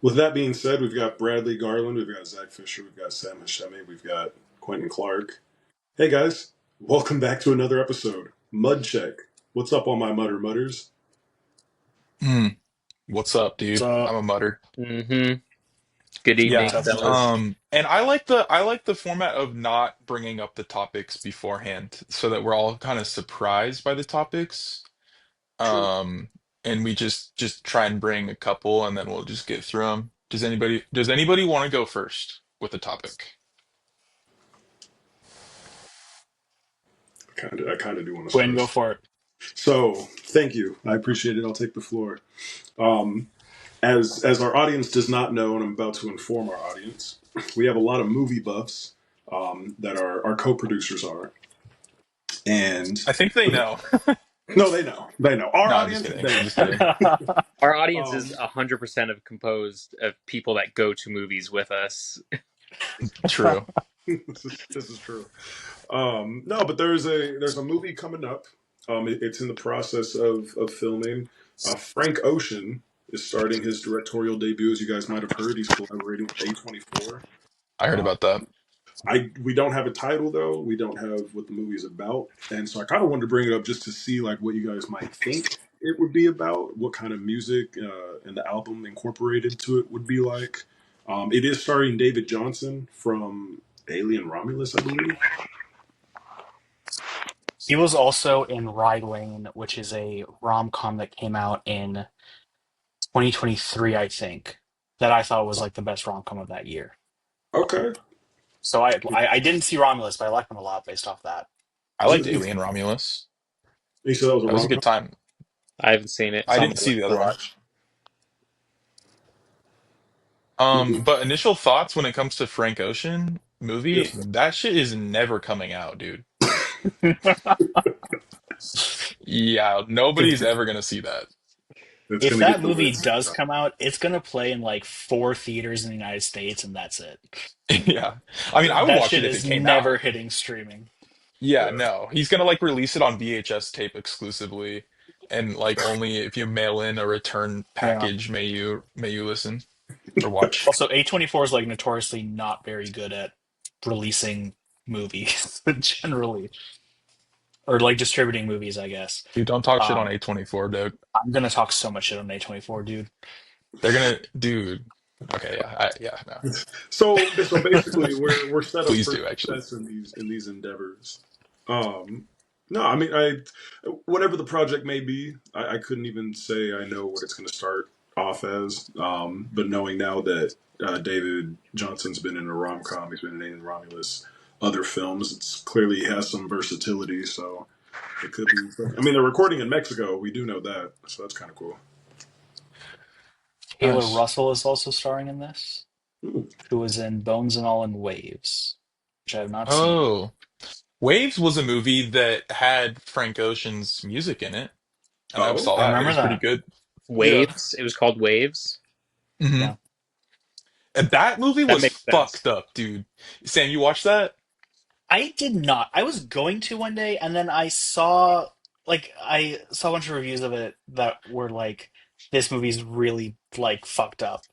With that being said, we've got Bradley Garland, we've got Zach Fisher, we've got Sam Hashemi, we've got Quentin Clark. Hey guys, welcome back to another episode. Mud Check. What's up, all my mutters? Mm, what's up, dude? So I'm a mutter. Mm-hmm. Good what's evening, up, Yeah. what's up? fellas. And I like the format of not bringing up the topics beforehand so that we're all kind of surprised by the topics. True. Um, and we just try and bring a couple and then we'll just get through them. Does anybody want to go first with the topic? I kind of do want to Quinn, start go us. for it. So, thank you. I appreciate it. I'll take the floor. Um, as our audience does not know, and I'm about to inform our audience, we have a lot of movie buffs that our co-producers are, and I think they know. no, they know. They know. Our No, I'm just audience, kidding. they I'm know. just kidding. Our audience is Um, 100% of composed of people that go to movies with us. True. this is true. No, but there's a movie coming up. It's in the process of filming. Frank Ocean is starting his directorial debut, as you guys might have heard. He's collaborating with A24. I heard Uh, about that. we don't have a title though. We don't have what the movie is about, and so I kind of wanted to bring it up just to see like what you guys might think it would be about, what kind of music and the album incorporated to it would be like. It is starring David Johnson from Alien Romulus, I believe. He was also in Ride Lane, which is a rom-com that came out in 2023, I think, that I thought was like the best rom-com of that year. Okay. So I didn't see Romulus, but I liked him a lot based off that. I liked Alien Romulus. You said that was a That was a rom com? good time. I haven't seen it. I Sounds didn't worth see the a other one. watch. But initial thoughts when it comes to Frank Ocean movie, Yes. that shit is never coming out, dude. Yeah, nobody's ever gonna see that. It's If going to get that the movie ritz. does come out, it's gonna play in like 4 theaters in the United States, and that's it. Yeah. I mean, I would That watch shit it if it is came never out. hitting streaming. Yeah, Yeah. no. He's gonna like release it on VHS tape exclusively, and like only if you mail in a return Yeah. package may you listen or watch. Also, A24 is like notoriously not very good at releasing movies generally, or like distributing movies, I guess. Dude, don't talk shit on Um, A24, dude. I'm gonna talk so much shit on A24, dude. They're gonna, dude. Okay, yeah, yeah, no. So basically, we're set up Please for do, actually. success in these endeavors. Um, no, I mean, whatever the project may be, I couldn't even say I know what it's going to start off as. But knowing now that David Johnson's been in a rom com, he's been in Romulus, other films, it's clearly he has some versatility. So it could be. I mean, they're recording in Mexico. We do know that, so that's kind of cool. Taylor Nice. Russell is also starring in this, Hmm. who was in Bones and All and Waves, which I have not seen. Oh, Waves was a movie that had Frank Ocean's music in it, and I Oh, saw I that. It remember was pretty that. good. Yeah. Waves. It was called Waves. hmm Yeah. And that movie That was makes sense. fucked up, dude. Sam, you watched that? I did not. I was going to one day, and then I saw a bunch of reviews of it that were like, "This movie's really like fucked up.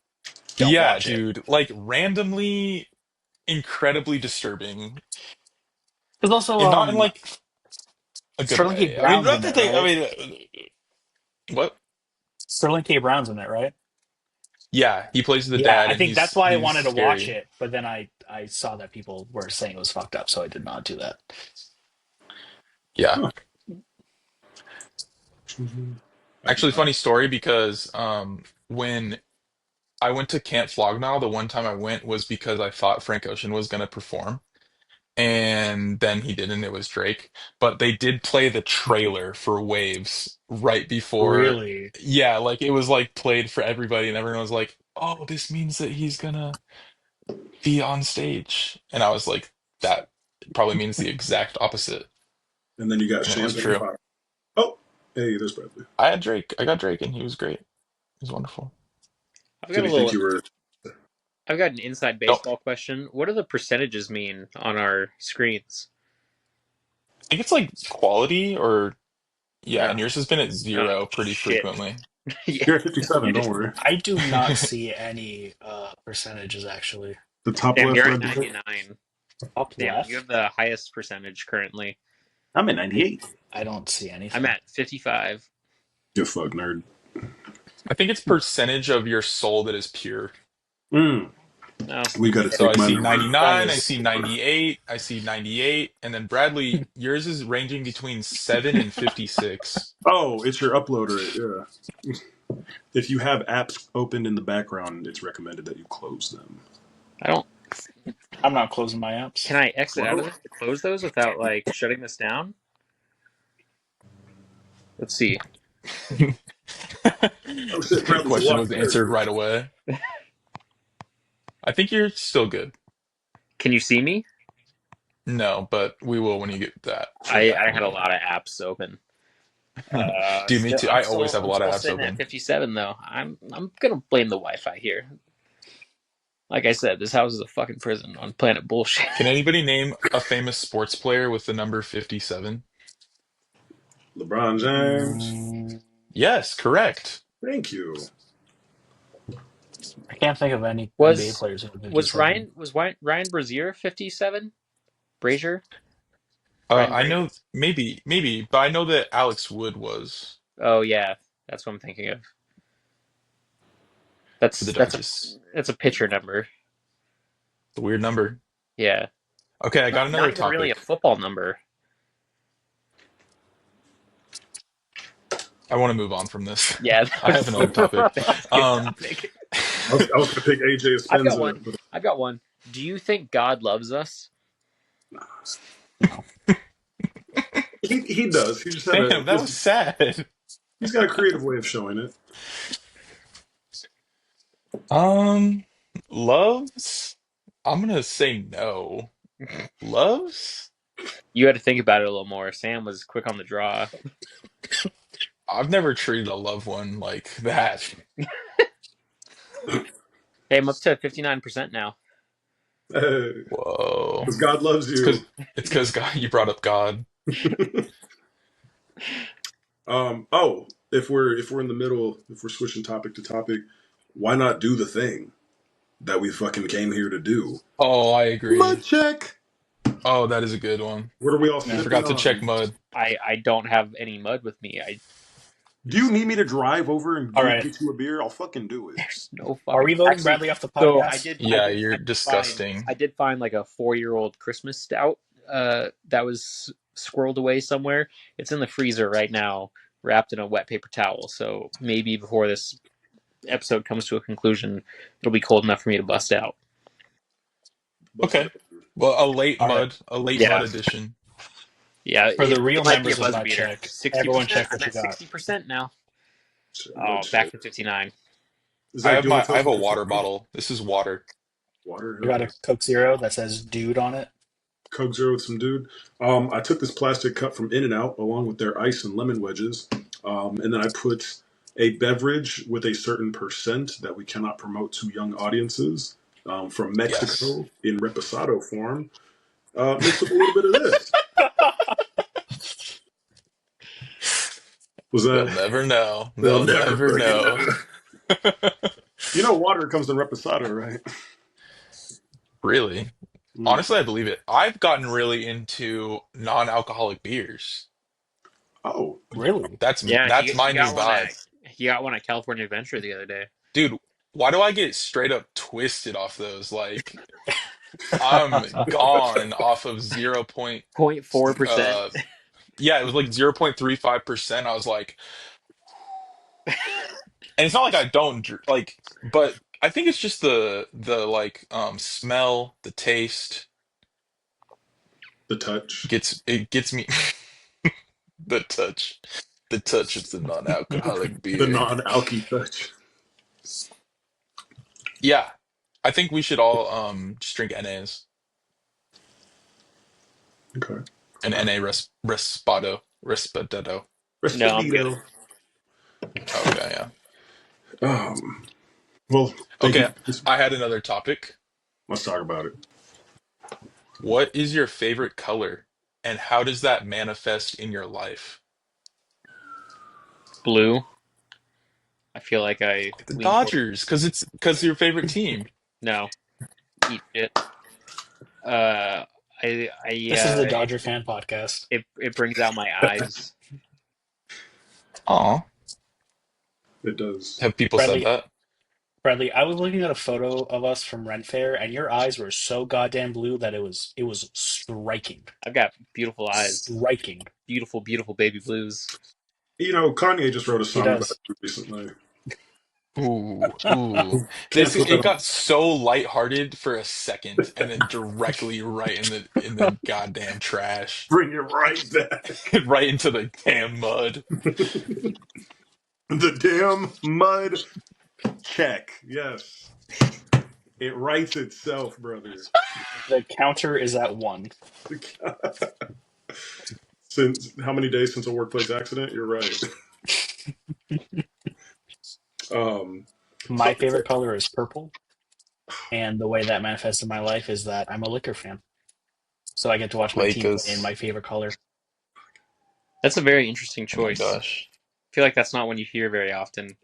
Don't Yeah, watch it." dude. Like randomly, incredibly disturbing, There's also and not in like a good Sterling K. way. I mean, Brown's not in to it, think. I right? mean, what? Sterling K. Brown's in it, right? Yeah, he plays the Yeah, dad, I and think that's he's why I he's wanted to watch scary. it, but then I saw that people were saying it was fucked up, so I did not do that. Yeah. huh. Mhm. I did Actually, not. funny story because when I went to Camp Flog Gnaw, the one time I went was because I thought Frank Ocean was gonna perform, and then he didn't. It was Drake, but they did play the trailer for Waves right before. Really? Yeah, like it was like played for everybody, and everyone was like, "Oh, this means that he's gonna be on stage," and I was like, "That probably means the exact opposite," And then you got and it was Champagne true. Pop. Oh, hey, there's Bradley. I had Drake. I got Drake, and he was great. He was wonderful. I've got Did a he think little. you were? I've got an inside Don't. baseball question. What do the percentages mean on our screens? I think it's like quality or yeah, Yeah. and yours has been at Oh 0 pretty shit! frequently. Yeah. You're at 57. Don't worry. I do not see any percentages actually. The top Damn, left you're at red bar. 99. Up Damn, you have left, the highest percentage currently. I'm at I 98. I don't see I'm anything. at 55. You fuck nerd. I think it's percentage of your soul that is pure. Mm. No, We got to So take I my see number. That 99, I is see 98, I see 98, and then Bradley, yours is ranging between 7 and 56. Oh, it's your uploader. Yeah. If you have apps opened in the background, it's recommended that you close them. I don't. I'm not closing my apps. Can I exit out of Well, this to close those without like shutting this down? Let's see. oh shit, Your Bradley's a question was walking answered nerd. right away. I think you're still good. Can you see me? No, but we will when you get that I back on had a you. lot of apps open. Dude, me Still, too. I always have a I'm lot of still apps sitting at open. 57 though. I'm gonna blame the Wi-Fi here. Like I said, this house is a fucking prison on planet bullshit. Can anybody name a famous sports player with the number 57? LeBron James. Mm, Yes, correct. Thank you. I can't think of any NBA Was players who are was 57. Ryan Brazier 57? Brazier? Ryan I Brazier? know maybe, but I know that Alex Wood was Oh yeah, that's what I'm thinking of. for the That's Dodgers. a pitcher number. It's a weird number. Yeah, Okay, I got not another even really a topic. football number. I want to move on from this. Yeah, I have another topic. that's a good Um, topic. I was gonna pick AJ I've got Espenza, one. but I've got one. Do you think God loves us? No. he does. He just had a damn, that was sad. he's got a creative way of showing it. Um, Loves? I'm gonna say no. Loves? You had to think about it a little more. Sam was quick on the draw. I've never treated a loved one like that. Hey, I'm up to 59% now. Because Whoa. God loves It's you. because God, you brought up God. Oh, if we're in the middle, if we're switching topic to topic, why not do the thing that we fucking came here to do? Oh, I Mud agree. check. Oh, that is a good one. What are we all I Yeah. sipping forgot to check on? mud. I don't have any mud with me. Do you need me to drive over and All right. get you a beer? I'll fucking do it. There's no Are fucking. we voting Actually, Bradley off the so podcast? Yeah, you're disgusting. I did find like a 4-year-old Christmas stout that was squirreled away somewhere. It's in the freezer right now, wrapped in a wet paper towel. So maybe before this episode comes to a conclusion, it'll be cold enough for me to bust out. Bust Okay. it. Well, All right. a late mud Yeah, edition. yeah. For the It real might be a members of buzzer Mud beater. Check, Sixty everyone percent. check what I'm you at got. 60% now. Mud Oh, back check. to 59. Zach, do you want to I tell us have a what you're water sipping? bottle. This is water. Water. You got Okay. a Coke Zero that says "Dude" on it. Coke Zero with some dude. I took this plastic cup from In and Out along with their ice and lemon wedges, and then I put a beverage with a certain percent that we cannot promote to young audiences from Yes. Mexico in reposado form. Mixed with a little bit of this. Was They'll that? never know. They'll They'll never never fucking know. know. You know, water comes in reposado, right? Really? Mm. Honestly, I believe it. I've gotten really into non-alcoholic beers. Oh, Really? Yeah, That's my new vibe. he got one at California Adventure the other day. Dude, why do I get straight up twisted off those? Like I'm gone off of 0.4%. yeah, it was like 0.35%. I was like, and it's not like I don't like, but I think it's just the like smell, the taste the touch, it gets me the touch. The touch of the non-alcoholic the beer. non-alky touch. Yeah. I think we should all just drink NAs Okay. and NA Respado. No, I'm good. Respondito. Okay, yeah. Um. Well, thank you. Okay, I had another topic. Let's talk about it. What is your favorite color and how does that manifest in your life? Blue. I feel like I The lean toward Dodgers, because your favorite team. no. Eat shit. Uh, This is the Dodger fan podcast. it brings out my eyes. Aw, It does. have people said Bradley, that? Bradley, I was looking at a photo of us from Rent Fair, and your eyes were so goddamn blue that it was striking. I've got beautiful eyes, Striking. beautiful, beautiful baby blues. You know, Kanye just wrote a He song about does. you recently. Ooh. Can't This put that it on. got so lighthearted for a second, and then directly right in the goddamn trash, Bring it right back. right into the damn mud. The damn mud check. Yes. It writes itself, brother. The counter is at 1. Since how many days since a workplace accident? You're right. My favorite color is purple, and the way that manifests in my life is that I'm a liquor fan. So I get to watch my team play in Lakers. my favorite color. That's a very interesting Oh my choice. gosh. I feel like that's not one you hear very often.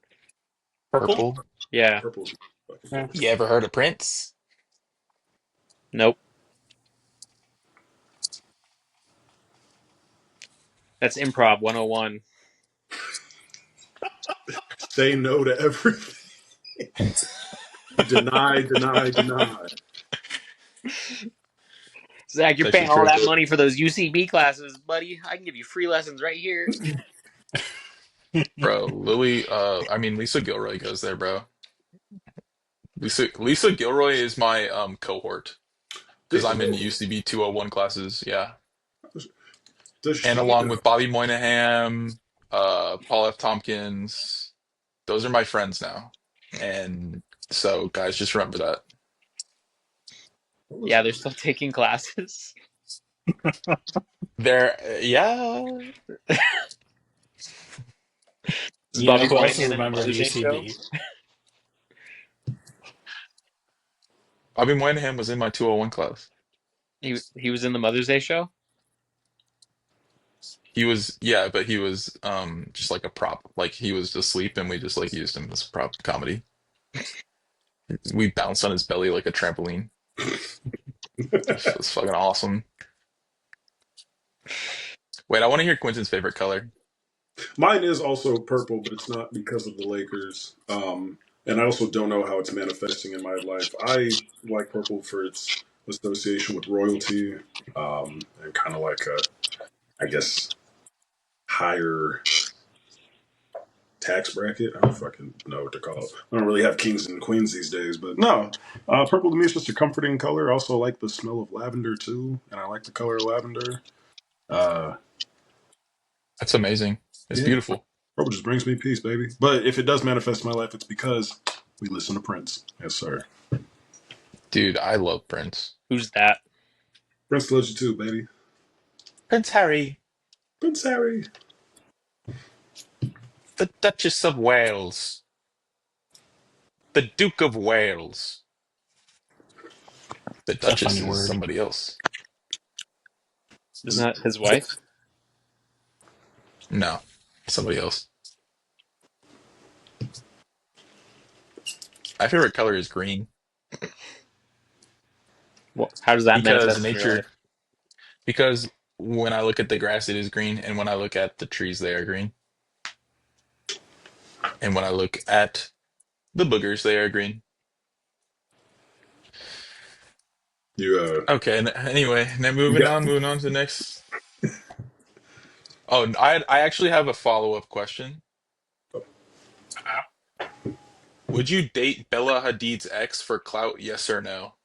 Purple? Purple. Yeah. Purple's my fucking Yeah. favorite. You ever heard of Prince? Nope. That's improv 101. Say no to everything. Deny, deny, deny. Zach, you're That's paying your all that truth. money for those UCB classes, buddy. I can give you free lessons right here. Bro, Lisa Gilroy goes there, bro. Lisa Gilroy is my cohort because Did, I'm in UCB 201 classes, yeah. does And she? along with Bobby Moynihan, Paul F. Tompkins, those are my friends now. And so guys, just remember that. What was Yeah, it? they're still taking classes. Yeah. Is You know Bobby who else is Moynihan a in the member of Mother's Day show? UCB? Bobby Moynihan was in my 201 class. He was in the Mother's Day show? Yeah, but he was just like a prop. Like he was asleep and we just like used him as a prop comedy. We bounced on his belly like a trampoline. It's fucking awesome. Wait, I want to hear Quentin's favorite color. Mine is also purple, but it's not because of the Lakers. And I also don't know how it's manifesting in my life. I like purple for its association with royalty, and kind of like a, I guess, higher tax bracket. I don't fucking know what to call it. I don't really have kings and queens these days, but no. Purple to me is just a comforting color. I also like the smell of lavender too, and I like the color of lavender. Uh, That's amazing. It's yeah, beautiful. purple just brings me peace, baby. But if it does manifest in my life, it's because we listen to Prince. Yes, sir. Dude, I love Prince. Who's that? Prince loves you too, baby. Prince Harry, Prince Harry. the Duchess of Wales, the Duke of Wales. The It's a Duchess funny is word. somebody else. Isn't that his wife? No, somebody else. My favorite color is green Well, how does that because manifest in your nature, life? because when I look at the grass, it is green, and when I look at the trees, they are green. And when I look at the boogers, they are green. You Okay, anyway, now you moving on to the next. Oh, I actually have a follow-up question. Would you date Bella Hadid's ex for clout, yes or no?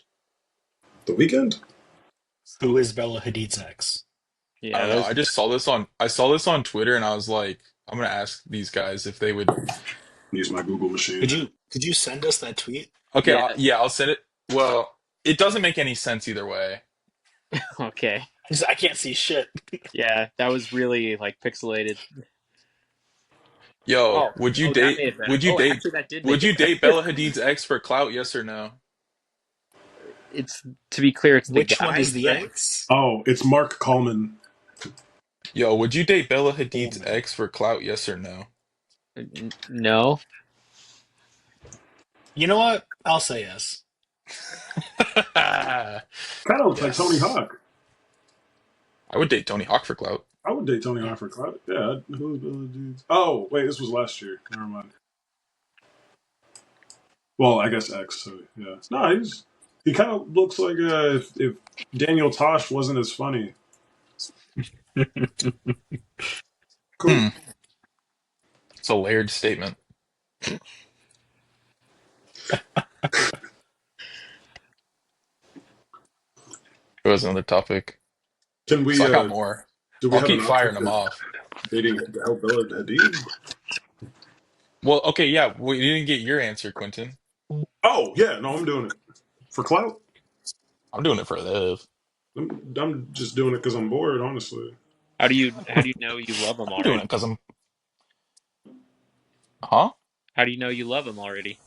the weekend? Who is Bella Hadid's ex? I Yeah, don't that know. was I saw this on Twitter and I was like, I'm gonna ask these guys if they would. Use my Google machine. Could you send us that tweet? Okay, yeah. I'll send it. Well, it doesn't make any sense either way. Okay. 'Cause I can't see shit. Yeah, that was really like pixelated. Yo, Oh, that made it better. Oh, actually, that did would make you it better. date Bella Hadid's ex for clout, yes or no? It's to be clear, it's the Which one guy, is the right? ex? Oh, it's Mark Coleman. Yo, would you date Bella Hadid's Coleman. ex for clout, yes or no? No. You know what? I'll say yes. Kind of looks like Tony Yes. Hawk. I would date Tony Hawk for clout. I would date Tony Hawk for clout. Yeah, who's Billy Dudes? Oh, wait, this was last year. Never mind. Well, I guess X. So yeah, no, he kind of looks like if Daniel Tosh wasn't as funny. Cool. Hmm. It's a layered statement. It was another topic. Can So we? I got more. Do we I'll have an keep option firing them for off. dating to help Bella Hadid? Well, okay, yeah, we didn't get your answer, Quentin. Oh yeah, no, I'm doing it for clout. I'm doing it for love. I'm just doing it because I'm bored, honestly. How do you know you love them I'm doing it already? because I'm, huh? How do you know you love them already?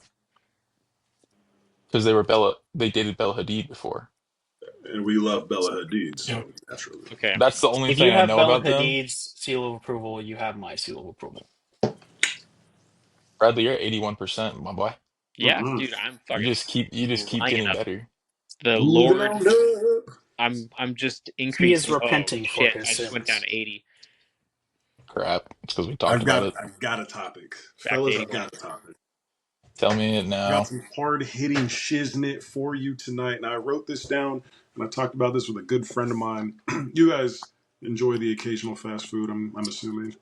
Because they dated Bella Hadid before. And we love Bella Hadid, Yeah. so naturally. Okay. That's the only If thing you I have know Bella about them. Hadid's seal of approval, you have my seal of approval. Bradley, you're at 81%, my boy. Yeah, Mm-mm. dude, I'm You fucking just keep lining getting up. better. The Moving Lord, on up. I'm just He is increasing. Oh repenting for shit! his I just went down sins. to 80, Crap. It's because we talked about it. I've got a topic, back to fellas. I've 81. got a topic. Tell me it Got now. some hard hitting shiznit for you tonight, and I wrote this down and I talked about this with a good friend of mine. You guys enjoy the occasional fast food, I'm assuming.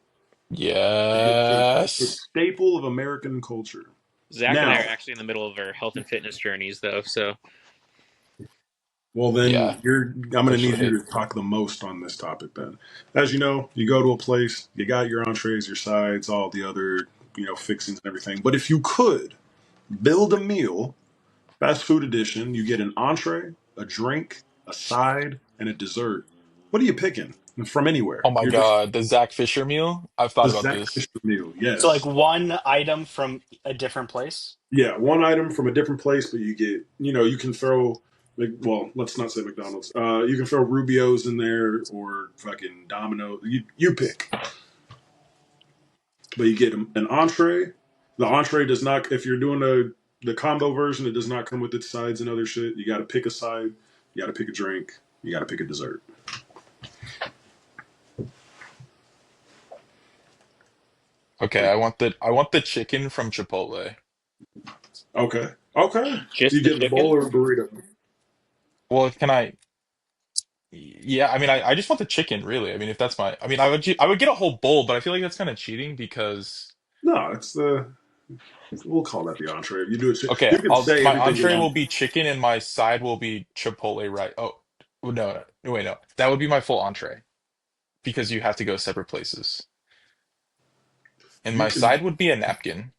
It's a Yes. staple of American culture. Zach and I Now, are actually in the middle of our health and fitness journeys, though. So well, Yeah, then I'm going to need officially. you to talk the most on this topic. Then, as you know, you go to a place, you got your entrees, your sides, all the other fixings and everything. But if you could build a meal, fast food edition, you get an entree, a drink, a side, and a dessert. What are you picking from anywhere? Oh my You're just God, the Zach Fisher meal. I've the thought about Zach this. Fisher meal. So, like Yes. one item from a different place. Yeah, one item from a different place, but you get, you can throw, like, well, let's not say McDonald's. You can throw Rubio's in there or fucking Domino. You pick, but you get an entree. The entree does not. If you're doing the combo version, it does not come with its sides and other shit. You got to pick a side. You got to pick a drink. You got to pick a dessert. Okay, I want the chicken from Chipotle. Okay. Okay. just You the getting a bowl chicken? or a burrito? Well, can I? Yeah, I mean, I just want the chicken, really. I mean, if that's my, I mean, I would get a whole bowl, but I feel like that's kind of cheating because, No, it's the. We'll call that the entree. You do it. okay, You can I'll say my anything you entree want. will be chicken and my side will be Chipotle, right? Oh, no, no, wait, no, that would be my full entree because you have to go separate places, and You my can. side would be a napkin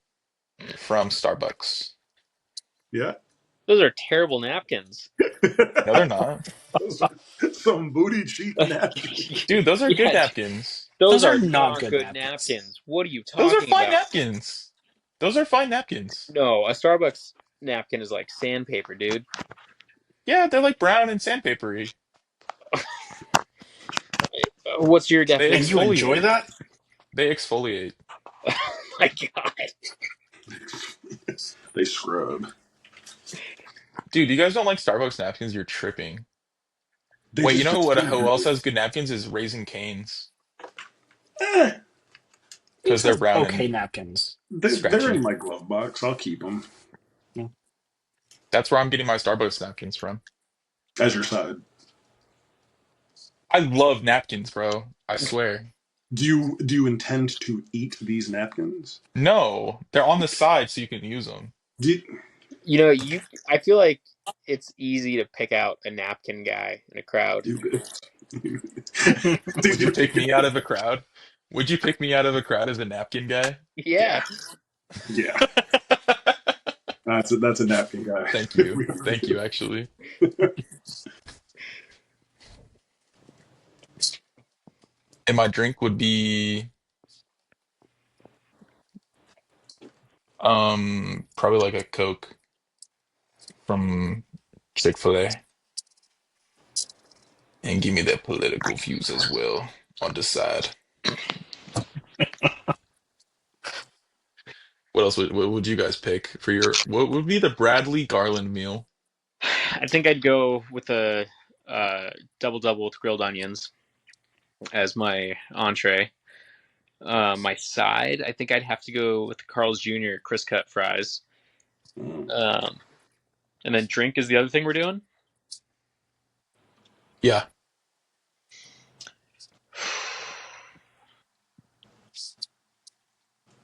from Starbucks. Yeah. Those are terrible napkins. No, they're not, Those are some booty cheek napkins. dude. Those are good Yeah, napkins. those Those are are not not good good napkins. napkins. What are you Those are talking fine about? napkins. Those are fine napkins. No, a Starbucks napkin is like sandpaper, dude. Yeah, they're like brown and sandpapery. What's your They And you definition? enjoy exfoliate. that? They exfoliate. Oh my god. They scrub. Dude, you guys don't like Starbucks napkins? You're tripping. They Wait, you just know don't who seem else has good napkins is Raising Cane's eh, because These they're have brown okay and napkins. they're in scratchy. my glove box. I'll keep them Yeah. That's where I'm getting my Starbucks napkins from. as your side. I love napkins, bro. I swear. Do you intend to eat these napkins? No, they're on the side so you can use them. Do you, You know, I feel like it's easy to pick out a napkin guy in a crowd. do, it's Would easy you to pick pick me it. out of a crowd? Would you pick me out of a crowd as a napkin guy? Yeah. Yeah, yeah. That's a napkin guy. Thank If you. we ever Thank get you, actually. And my drink would be probably like a Coke from Chick-fil-A. And give me that political views as well on the side. What else else what would you guys pick for your what would be the Bradley Garland meal? I think I'd go with a uh, double double with grilled onions as my entree. My side, I think I'd have to go with the Carl's Jr. crisp cut fries. Mm. Um, and then drink is the other thing we're doing. Yeah.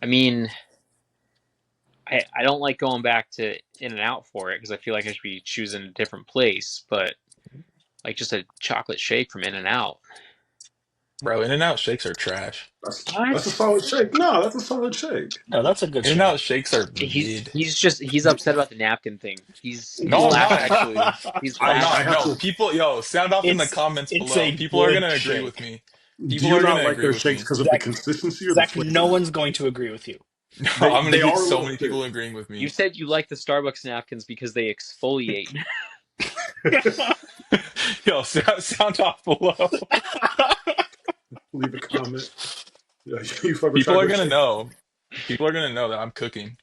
I mean, I don't like going back to In and Out for it because I feel like I should be choosing a different place, but like just a chocolate shake from In and Out. Bro, In-N-Out shakes are trash. That's a What? solid shake. No, that's a solid shake. No, that's a good shake. In-N-Out shakes are He's mid. he's just he's upset about the napkin thing. He's No, I'm not flashing actually. he's I'm I not. flashing. have No, to. people, yo, sound off in the comments It's below. a People are good gonna agree with shake. me. Do People you are not gonna like agree their with shakes me. because of the Zach, consistency or the Zach, flavor? no one's going to agree with you. No, I'm gonna They get are a so little many thick. people agreeing with You me. said you like the Starbucks napkins because they exfoliate. Yo, sound off below. Leave a comment. Yeah, you fuck with People are chocolate gonna shake? know. People are gonna know that I'm cooking.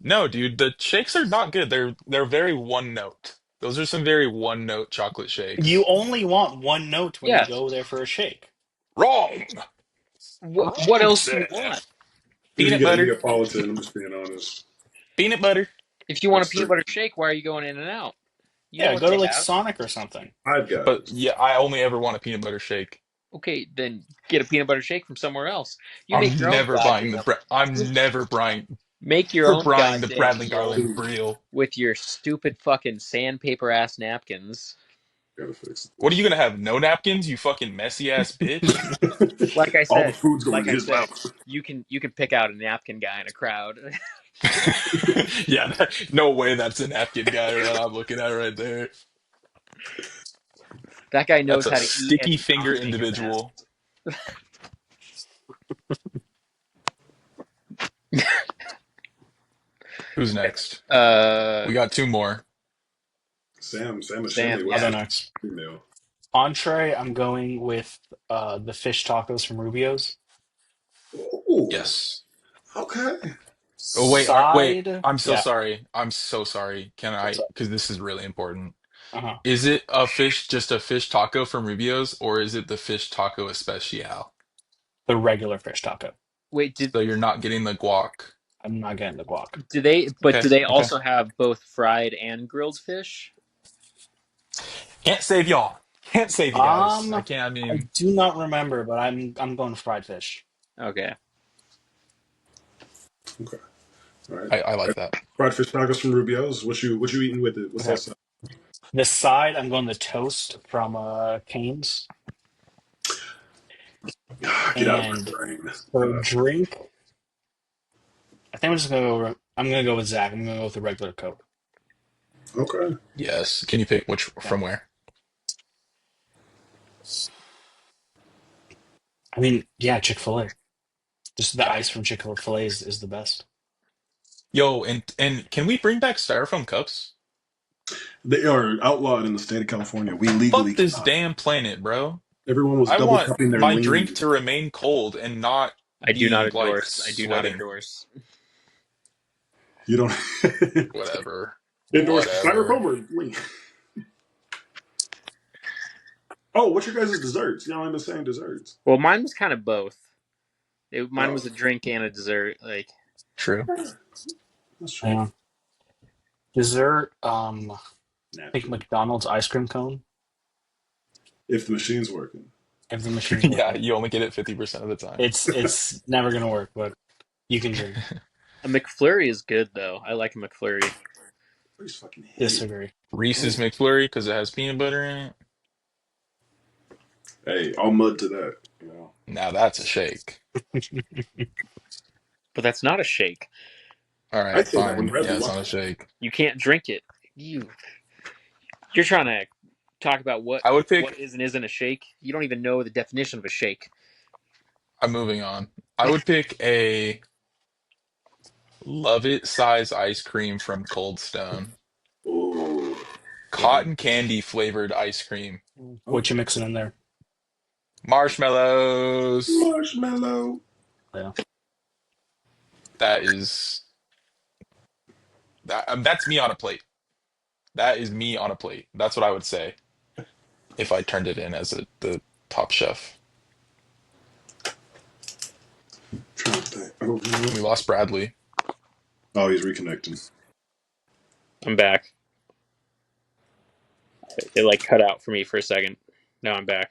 No, dude, the shakes are not good. They're very one note. Those are some very one note chocolate You shakes. only want one note when you Yeah. go there for a shake. Wrong. What Wrong, else do you sir. want? You need to Peanut get a butter. Neapolitan. I'm just being honest. Peanut butter. If you want a That's peanut true. butter shake, why are you going In and Out? You know Yeah, what go to they like have. Sonic or something. Five But Guys. yeah, I only ever want a peanut butter shake. Okay, then get a peanut butter shake from somewhere else. You make I'm your own never buying goddamn. I'm never buying Make your for own buying the goddamn Bradley meal Garland Dude, Briel. with your stupid fucking sandpaper ass napkins. gotta fix What are you gonna have? No napkins, you fucking messy ass bitch. it. Like I All the said, food's going like in I his said, mouth. you can pick out a napkin guy in a crowd. Yeah, no way that's a napkin guy that I'm looking at right there. That guy That's knows a how to eat and sticky finger dominate your mess. individual. Who's next? Uh, We got two more. Sam Sam, Ashinley, I'll what's go yeah. his next. email? Entree, I'm going with the fish tacos from Rubio's. Oh, Yes. okay. Oh wait. Side, I'm so yeah. sorry. I'm so sorry. Can What's I? up? Because this is really important. Uh-huh. Is it just a fish taco from Rubio's, or is it the fish taco especial? The regular fish taco. Wait, So you're not getting the guac. I'm not getting the guac. do they? But do Okay, they okay. also have both fried and grilled fish? Can't save y'all. Can't save you guys. I can't. I I mean, do not remember, but I'm going fried fish. Okay. Okay. All right. I like that. Fried fish tacos from Rubio's. What you eating with it? What's Okay. that sound? The side, I'm going the toast from Cane's. Get out of my And brain. for a drink, I think I'm just gonna go. I'm gonna go with Zach. I'm gonna go with the regular Coke. Okay. Yes. Can you pick which Yeah. from where? I mean, yeah, Chick-fil-A. Just the Yeah. ice from Chick-fil-A is the best. Yo, and can we bring back styrofoam cups? They are outlawed in the state of California. We legally Fuck this cannot. damn planet, bro. Everyone was I double want cupping their my drink lean. to remain cold and not I do not be like endorse. I do not sweating. endorse. You don't Whatever. endorse Whatever. styrofoam or lean. Oh, what's your guys' desserts? Y'all ain't been saying desserts. Well, mine was kind of both. Mine Oh, was a drink and a dessert. Like, True. that's true. Yeah. Dessert, I think Naturally. McDonald's ice cream cone, If the machine's working. if the machine's Yeah, working. you only get it 50% of the time. It's never gonna work, but you can drink. a McFlurry is good though. I like a McFlurry. Please fucking hit it. Disagree. Reese's McFlurry because it has peanut butter in it. Hey, I'll mud to that. You know. Now that's a shake. But that's not a shake. All I right, say that when fine. Red Yeah, Bull it's wants not a it. shake. You can't drink it. You're trying to talk about I would what pick. is and isn't a shake. You don't even know the definition of a shake. I'm moving on. I would pick a Love It size ice cream from Cold Stone. Oh, Cotton candy flavored ice cream. What you okay. mixing in there? Marshmallows. Marshmallow. Yeah. That is that's me on a plate. That is me on a plate. That's what I would say if I turned it in as the top chef. Trying to think. Oh, We lost Bradley. oh, he's reconnecting. I'm back. It like cut out for me for a second. Now I'm back.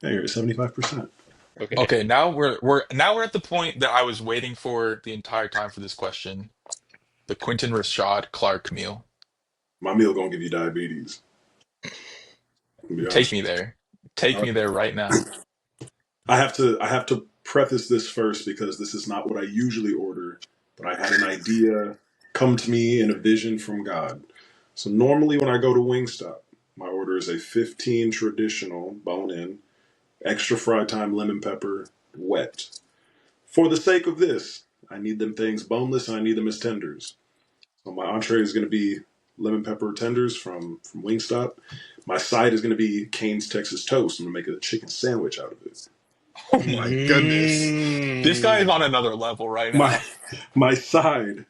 Yeah, you're at 75%. Okay. Okay, now we're at the point that I was waiting for the entire time for this question. The Quentin Rashad Clark meal. My meal gonna give you diabetes. To be Take honest. me there. Take All me right. there right now. I have to preface this first because this is not what I usually order, but I had an idea come to me in a vision from God. So normally when I go to Wingstop, my order is a 15 traditional bone-in, extra fry time lemon pepper, wet. For the sake of this, I need them things boneless and I need them as tenders. So my entree is going to be lemon pepper tenders from Wingstop. My side is going to be Cane's Texas Toast. I'm going to make a chicken sandwich out of it. Oh my goodness. This guy is on another level right My now. my side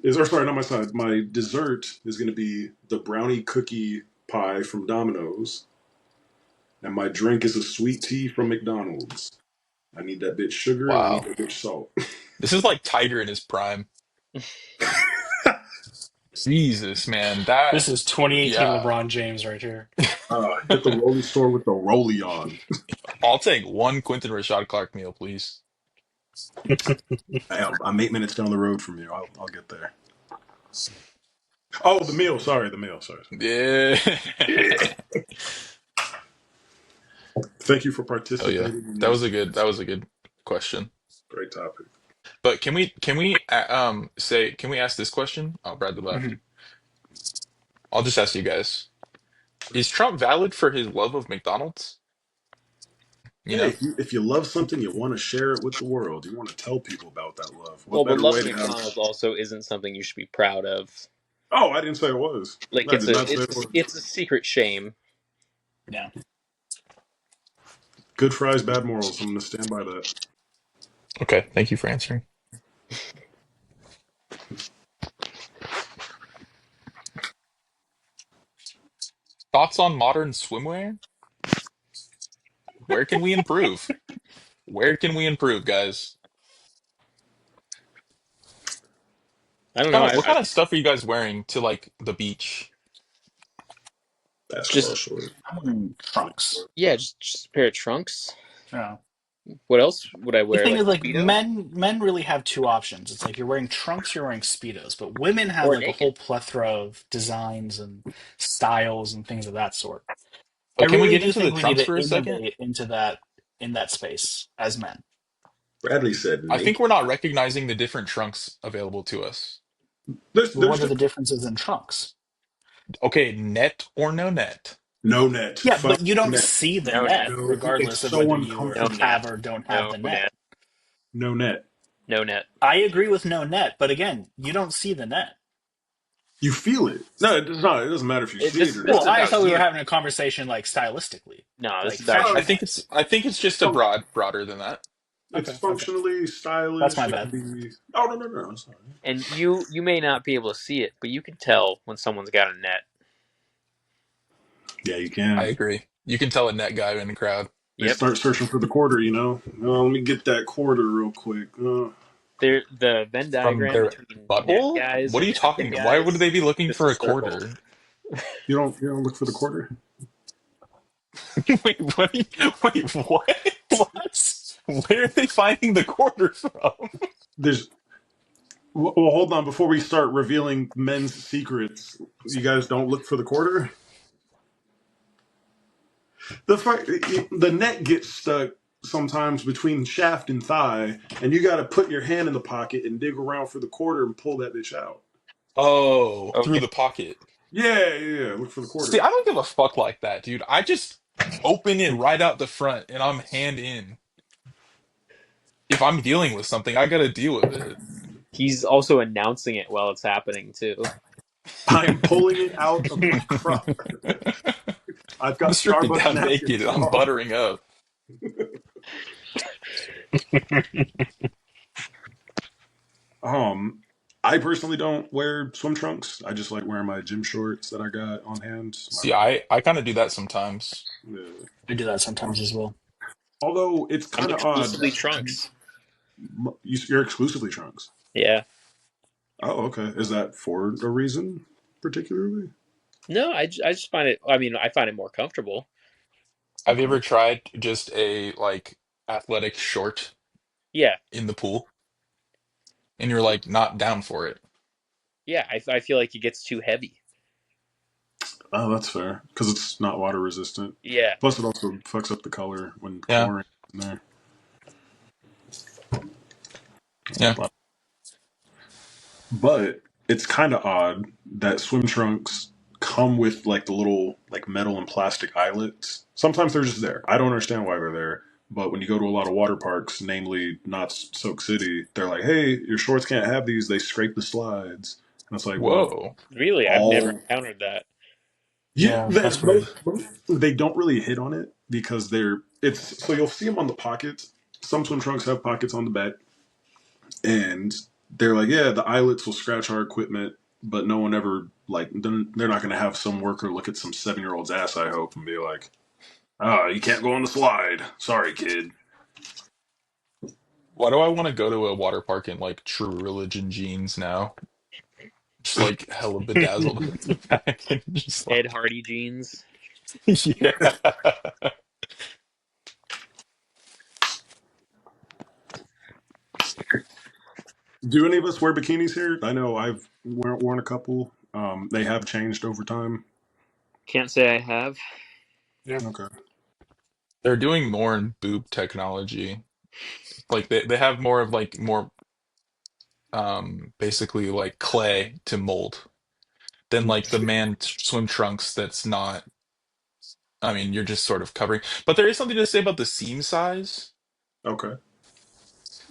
is, or sorry, not my side. My dessert is going to be the brownie cookie pie from Domino's, and my drink is a sweet tea from McDonald's. I need that bitch sugar and I need Wow. that bitch salt. This is like Tiger in his prime. Jesus, man. That This is 2018 yeah. LeBron James right here. Hit the rolling store with the rollie on. I'll take one Quentin Rashad Clark meal, please. I'm 8 minutes down the road from you. I'll get there. Oh, the meal. Sorry, the meal. Sorry. Yeah. Thank you for Oh yeah. participating in That was this a good question. great topic. But can we ask this question? Oh, Bradley left. Mhm. I'll just ask you guys. Is Trump valid for his love of McDonald's? You Hey, know? if you love something, you want to share it with the world. You want to tell people about that love. Well, What but better way loving to have? McDonald's also isn't something you should be proud of. Oh, I didn't say it was. Like I did not say it was. it's a secret shame. Yeah. Good fries, bad morals. I'm going to stand by that. Okay, thank you for answering. Thoughts on modern swimwear? Where can we improve? Where can we improve, guys? I don't know. What kind of stuff are you guys wearing to like the beach? Basketball Just short. Trunks. yeah, just a pair of trunks. Yeah. What else would I The wear? thing Like is, like, Speedo men really have two options. It's like you're wearing trunks, you're wearing Speedos, but women have or like a naked? whole plethora of designs and styles and things of that sort. I But can we really get do into the think we need trunks to for a second? innovate into that in that space as men. Bradley said I think naked. we're not recognizing the different trunks available to us. Well, There's what are the just differences in trunks? Okay, net or no net? no net. Yeah, Fuck but you don't net. see the No net. net No, it's regardless of so whether you No uncomfortable. net. have or don't have No the net. net. No net. No net. I agree with no net, but again, you don't see the net. You feel it. No, it does not. It doesn't matter if you see it or This not. is Well, I about thought we were you. having a conversation like stylistically, No, this like is about fashion I you. think wise. it's just a broader than that. It's Okay. functionally That's stylish. my It bad. can be. Oh no! I'm sorry. And you may not be able to see it, but you can tell when someone's got a net. Yeah, you I can. agree. You can tell a net guy in the crowd. They Yep. start searching for the quarter. Let me get that quarter real quick. The Venn From diagram their between net butthole? guys What are and you naked talking? Why would guys they be looking just for a a circle. quarter? You don't look for the quarter. Wait, what? Wait, what? What? Where are they finding the quarter from? There's. Well, hold on. Before we start revealing men's secrets, you guys don't look for the quarter. The net gets stuck sometimes between shaft and thigh, and you got to put your hand in the pocket and dig around for the quarter and pull that bitch out. Oh, through Okay. the pocket. Yeah. Look for the See, quarter. I don't give a fuck like that, dude. I just open it right out the front and I'm hand in. If I'm dealing with something, I gotta deal with it. He's also announcing it while it's happening too. I'm pulling it out of my crop. I've got I'm stripping Starbucks down naked napkins. and I'm buttering up. Um, I personally don't wear swim trunks. I just like wearing my gym shorts that I got on hand. See, I kind of do that sometimes. Yeah. I do that sometimes as well. Although it's I'm kind of odd. exclusively trunks. You're exclusively trunks. Yeah. Oh, okay. Is that for a reason particularly? No, I just find it. I mean, I find it more comfortable. Have you Okay. ever tried just a like athletic short Yeah, in the pool and you're like not down for it? yeah. I feel like it gets too heavy. Oh, that's fair because it's not water resistant. Yeah. Plus, it also fucks up the color when Yeah, chlorine is in there. yeah. But it's kind of odd that swim trunks come with like the little like metal and plastic eyelets. Sometimes they're just there. I don't understand why they're there. But when you go to a lot of water parks, namely not Soak City, they're like, "Hey, your shorts can't have these. They scrape the slides." And it's like, well, Whoa. Really, I've never all encountered that. yeah, Yeah, that's weird. they don't really hit on it because they're it's so you'll see them on the pockets. Some swim trunks have pockets on the back, and they're like, yeah, the eyelets will scratch our equipment, but no one ever like they're not going to have some worker look at some 7 year old's ass. I hope and be like, ah, you can't go on the slide. Sorry, kid. Why do I want to go to a water park in like True Religion jeans now? Just like hella bedazzled in the back and just Ed like Hardy jeans. yeah. Do any of us wear bikinis here? I know I've worn a couple. They have changed over time. Can't say I have. Yeah. Okay. They're doing more in boob technology. Like they have more of like more basically like clay to mold than like the swim trunks that's not I mean you're just sort of covering. But there is something to say about the seam size. Okay.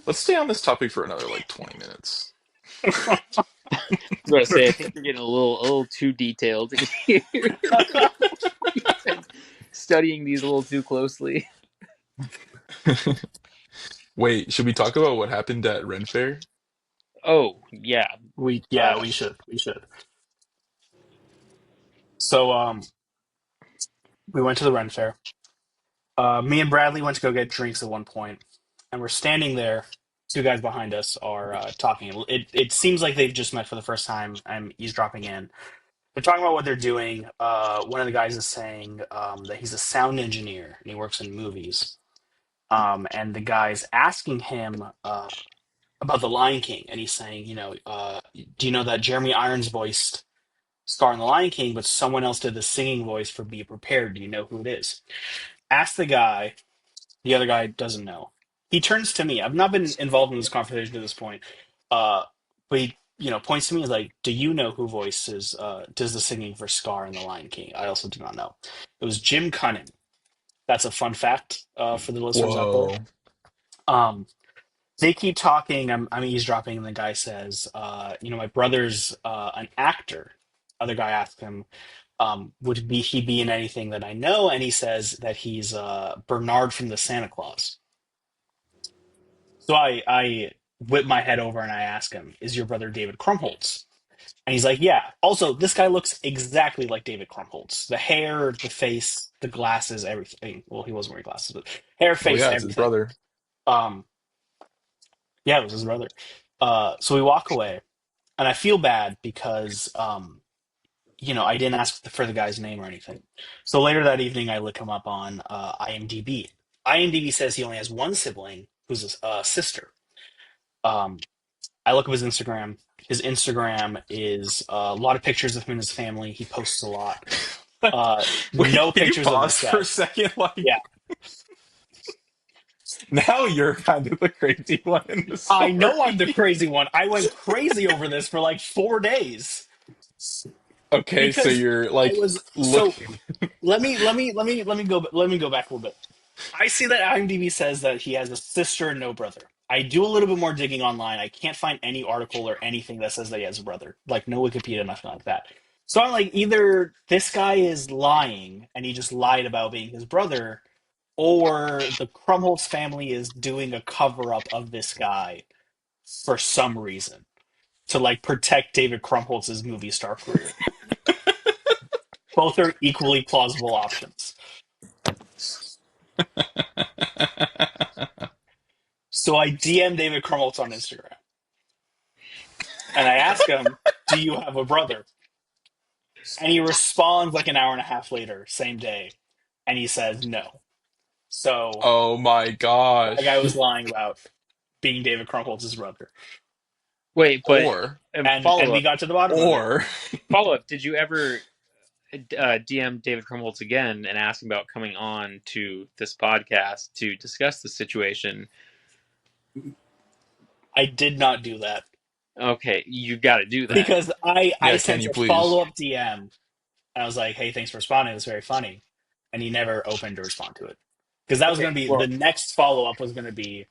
Let's stay on this topic for another like 20 minutes. I was gonna say I think you're getting a little too detailed here. Studying these a little too closely. Wait, should we talk about what happened at Ren Fair? Oh yeah. Yeah, Uh, we should. So we went to the Ren Fair. Me and Bradley went to go get drinks at one point, and we're standing there. Two guys behind us are talking. It seems like they've just met for the first time. I'm eavesdropping in. They're talking about what they're doing. One of the guys is saying that he's a sound engineer and he works in movies. And the guy's asking him about the Lion King, and he's saying, do you know that Jeremy Irons voiced Scar in the Lion King, but someone else did the singing voice for Be Prepared? Do you know who it is? Ask the guy. The other guy doesn't know. He turns to me. I've not been involved in this conversation to this point, but he, points to me and is like, "Do you know who does the singing for Scar in The Lion King?" I also do not know. It was Jim Cunnin. That's a fun fact for the listeners out there. Whoa. Um, they keep talking. I'm eavesdropping, and the guy says, my brother's an actor." Other guy asks him, he be in anything that I know? And he says that he's Bernard from the Santa Claus. So I whip my head over and I ask him, "Is your brother David Krumholtz?" And he's like, "Yeah." Also, this guy looks exactly like David Krumholtz. The hair, the face, the glasses, everything. Well, he wasn't wearing glasses, but hair, Well, face, yeah, it's his everything. brother. Um, yeah, it was his brother. So we walk away, and I feel bad because I didn't ask for the guy's name or anything. So later that evening, I look him up on IMDb. IMDb says he only has one sibling, who's a sister. Um, I look up his Instagram. His Instagram is a lot of pictures of him and his family. He posts a lot. No Wait, can you pictures of pause this for guy. a second? Like, Yeah, now you're kind of the crazy one in the I know I'm the story. crazy one. I went crazy over this for like 4 days Okay, so because you're I like, was look, so. Let me go back a little bit. I see that IMDb says that he has a sister and no brother. I do a little bit more digging online. I can't find any article or anything that says that he has a brother. Like no Wikipedia, nothing like that. So I'm like, either this guy is lying and he just lied about being his brother, or the Krumholtz family is doing a cover up of this guy for some reason. to like protect David Krumholtz's movie star career. Both are equally plausible options. So I DM David Krumholtz on Instagram and I ask him, "Do you have a brother?" And he responds like an hour and a half later, same day, and he says no. So Oh my that guy was gosh. lying about being David Krumholtz's brother, Wait, but Or, and we got to the bottom of it. or, follow up. Did you ever DM David Krumholtz again and ask him about coming on to this podcast to discuss the situation? I did not do that Okay, you got to do that. because I yeah, can sent you a please? follow up DM and I was like, "Hey, thanks for responding. It was very funny," and he never opened to respond to it because that was Okay, going to be the well, next follow up was going to be,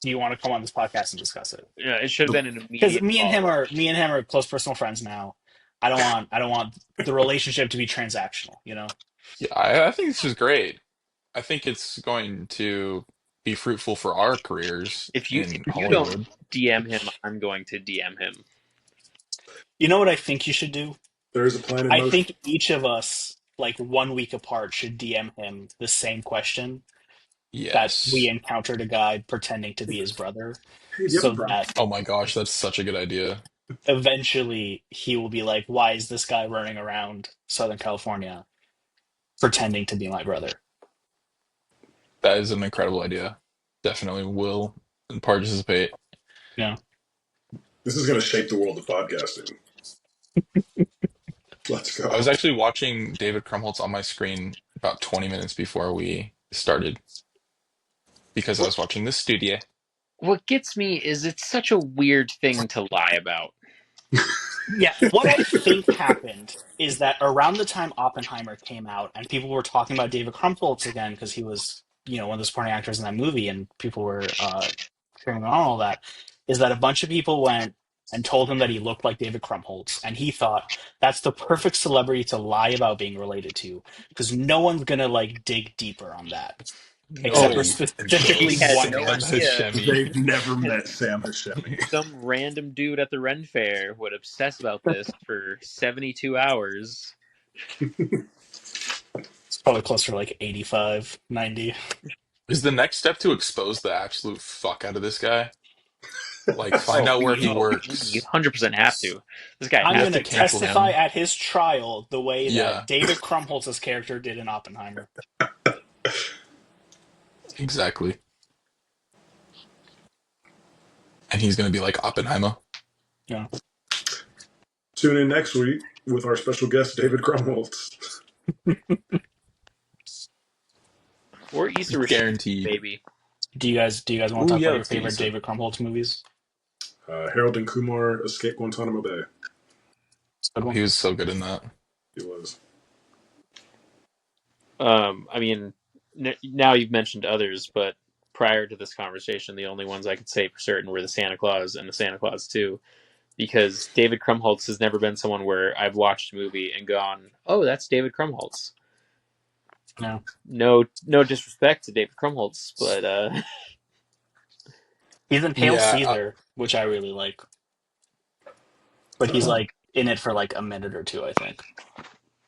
"Do you want to come on this podcast and discuss it?" yeah, it should have The, been an Because immediate follow up. me and him are close personal friends now. I don't want the relationship to be transactional. You know. Yeah, I think this is great. I think it's going to be fruitful for our careers If in you don't Hollywood. DM him, I'm going to DM him. You know what I think you should do? there is a plan in I motion. think each of us, like 1 week apart, should DM him the same question that we Yes. encountered a guy pretending to be his brother, Hey, do you have a so brother? that Oh my gosh, that's such a good idea. eventually he will be like, "Why is this guy running around Southern California pretending to be my brother?" That is an incredible idea. Definitely will participate. Yeah. This is going to shape the world of podcasting. Let's I was go. actually watching David Krumholtz on my screen about 20 minutes before we started because I What was watching the studio. what gets me is it's such a weird thing to lie about. Yeah, what I think happened is that around the time Oppenheimer came out and people were talking about David Krumholtz again because he was, one of the supporting actors in that movie and people were cheering him on and all that, is that a bunch of people went and told him that he looked like David Krumholtz and he thought that's the perfect celebrity to lie about being related to because no one's gonna like dig deeper on that except for Oh, Nobody until he specifically had one no Sam person. idea Buscemi. They've never that met Sam Buscemi. some random dude at the Ren Fair would obsess about this for 72 hours. It's probably closer to like 85, 90. Is the next step to expose the absolute fuck out of this guy? Like, find Oh, out where he we works. 100% have to. This guy I'm We has have going to to to die. cancel testify him. at his trial the way that Yeah, David Krumholtz's character did in Oppenheimer. exactly. And he's gonna be like Oppenheimer. Yeah. Tune in next week with our special guest, David Krumholtz. Or Easter Guaranteed. baby. Do you guys want to Ooh, talk yeah, about your let's do favorite Easter. David Krumholtz movies? Harold and Kumar Escape Guantanamo Bay. Good Oh, one. he was so good in that. He was. I mean, now you've mentioned others, but prior to this conversation, the only ones I could say for certain were the Santa Claus and the Santa Claus 2, because David Krumholtz has never been someone where I've watched a movie and gone, "Oh, that's David Krumholtz." Yeah. No disrespect to David Krumholtz, but He's in Hail Yeah, Caesar, which I really like, but he's Oh, like in it for like a minute or two, I think.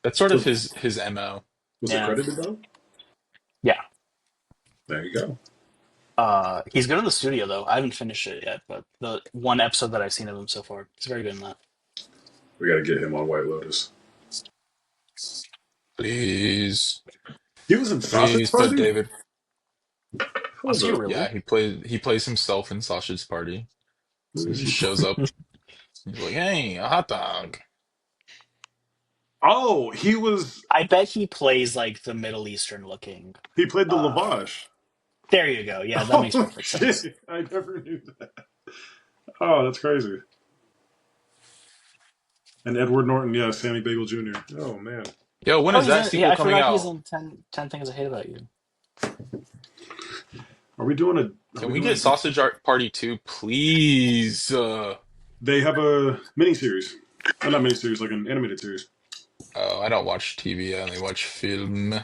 that's sort of was, his MO. was it Yeah. credited though? Yeah. There you go. He's good in the studio though. I haven't finished it yet, but the one episode that I've seen of him so far, he's very good in that. We got to get him on White Lotus. Please, He was in Sausage please put Party? David. Was Hold he up. Yeah, really? he plays himself in Sausage Party. Let He me just see. shows up. He's like, "Hey, a hot dog." Oh, he was. I bet he plays like the Middle Eastern looking. He played the Uh, Lavash. there you go. Yeah, that makes Oh, perfect sense. shit. I never knew that. Oh, that's crazy. And Edward Norton, yeah, Sammy Bagel Jr. Oh, man. Yo, when Oh, is that yeah, sequel I coming forgot he's out? in 10 Things I Hate About You. Are we doing a. Are Can we we doing get a. Sausage Art Party 2, please? They have a miniseries. Not miniseries, like an animated series. Oh, I don't watch TV. I only watch film.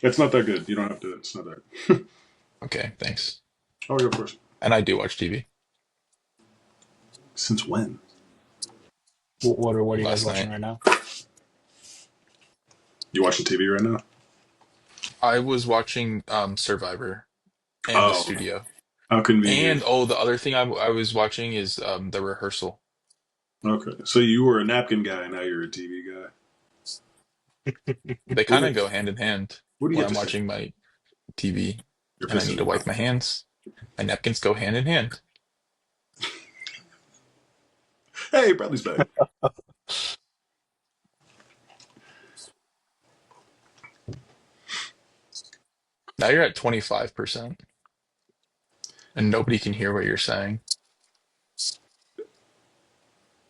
It's not that good. You don't have to. It's not that. Okay, thanks. Oh, yeah, of course. And I do watch TV. Since when? What are you guys last watching night. right now? You watching TV right now? I was watching Survivor and The Oh, Studio. how And convenient. oh, the other thing I was watching is The Rehearsal. Okay, so you were a napkin guy, now you're a TV guy. They What kind do of you, go hand in hand what do you when have I'm to say? watching my TV You're and I pissing need to me wipe off. my hands. My napkins go hand in hand. Hey, Bradley's back. Now you're at 25%, and nobody can hear what you're saying.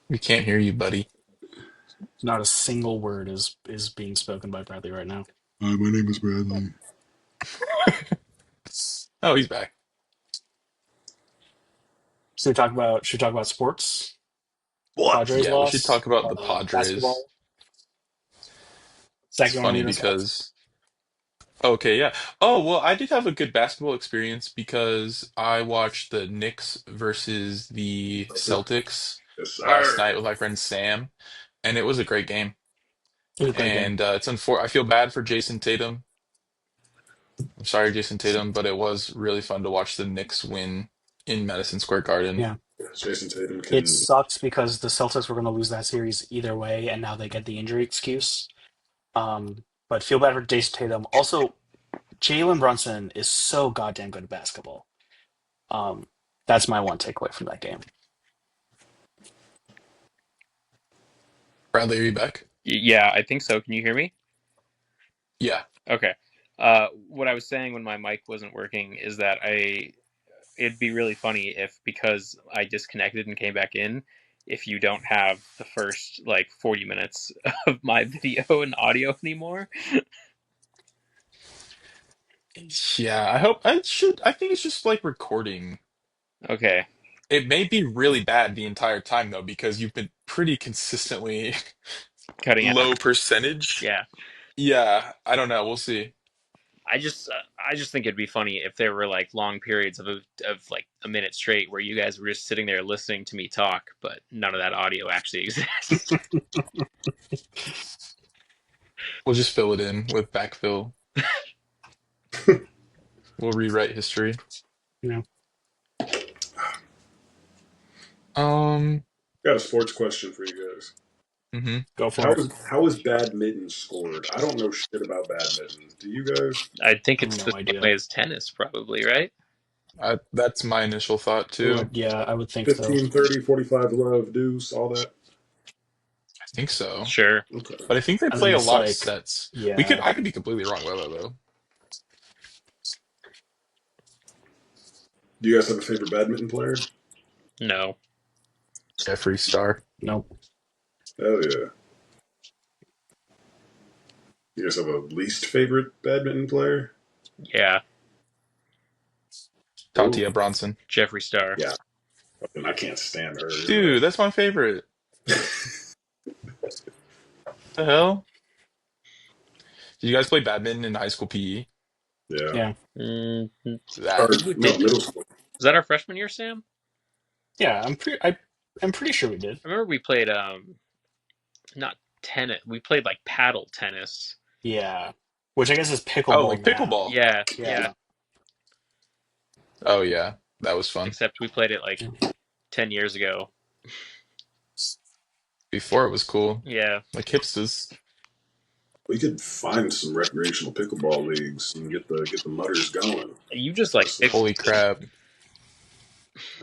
We can't hear you, buddy. Not a single word is being spoken by Bradley right now. Hi, my name is Bradley. Oh, he's back. So should we talk about sports? What? Padres Yeah, we should loss. talk about the Padres. Basketball. Zach, It's you want to funny lead us off? because okay, yeah. Oh, well, I did have a good basketball experience because I watched the Knicks versus the Celtics Yes, last sir. night with my friend Sam, and it was a great game. It was a great game. And I feel bad for Jason Tatum. I'm sorry, Jason Tatum, but it was really fun to watch the Knicks win in Madison Square Garden. Yeah. Jason Tatum It can. sucks because the Celtics were going to lose that series either way, and now they get the injury excuse. But feel bad for Jason Tatum. Also, Jalen Brunson is so goddamn good at basketball. Um, that's my one takeaway from that game. Bradley, are you back? Yeah, I think so. Can you hear me? Yeah. Okay. What I was saying when my mic wasn't working is that it'd be really funny if, because I disconnected and came back in, if you don't have the first like 40 minutes of my video and audio anymore. Yeah, I think it's just like recording. Okay. It may be really bad the entire time though, because you've been pretty consistently Cutting out. low percentage. Yeah. Yeah, I don't know. We'll see. I just think it'd be funny if there were like long periods of like a minute straight where you guys were just sitting there listening to me talk, but none of that audio actually exists. We'll just fill it in with backfill. We'll rewrite history. Yeah, Um, Got a sports question for you guys. mhm. go for it. How is badminton scored? I don't know shit about badminton. Do you guys? I think it's the No same idea. way as tennis, probably, right? That's my initial thought too. I would think so. 15, 30, 45 love, deuce, all that? I think so. Sure. Okay. But I think they And then play a it's lot of like, sets. yeah, I could be completely wrong about that though. Do you guys have a favorite badminton player? No. Jeffree Star. nope. Hell yeah. You guys have a least favorite badminton player? Yeah. Ooh. Tatia Bronson. Jeffree Star. Yeah. I can't stand her. Dude, that's my favorite. The hell? Did you guys play badminton in high school PE? Yeah. Yeah, Or, That We no, did. middle school. Was that our freshman year, Sam? yeah. I'm pretty sure we did. I remember we played not tennis. We played like paddle tennis. Yeah, which I guess is oh, pickleball like now. pickleball. Yeah, Yeah, yeah. Oh yeah, that was fun. Except we played it like 10 years ago. Before it was cool, Yeah. like hipsters. We could find some recreational pickleball leagues and get the mutters going. You just like That'd Holy crap!